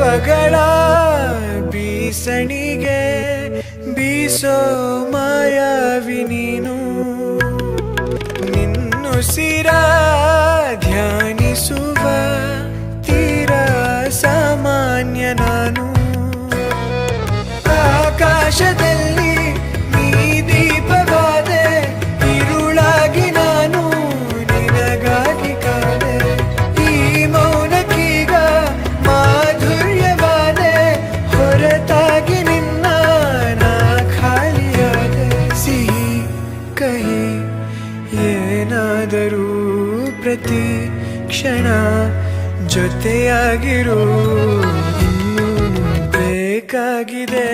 ಪಗಳ ಬೀಸಣಿಗೆ ಬೀಸೋ ಮಾಯಾವಿ ನೀನು ನಿನ್ನುಸಿರ ಧ್ಯಾನಿಸುವ ತೀರ ಸಾಮಾನ್ಯ ನಾನು ಆಕಾಶದಲ್ಲಿ ನೀ ದೀಪವಾದೆ ഇരുಳಾಗಿ ನಾನು ನಿನಗಾಗಿ ಕಾದೆ ಈ ಮೌನಕ್ಕೀಗ ಮಾಧುರ್ಯವಾದೆ ಹೊರತಾಗಿ ನಿನ್ನ ನಾ ಖಾಲಿಯಾದೆ ಸಿಹಿ ಕಹಿ ಏನಾದರೂ ಪ್ರತಿ ಕ್ಷಣ ಜೊತೆಯಾಗಿರು ಇನ್ನೂ ಬೇಕಾಗಿದೆ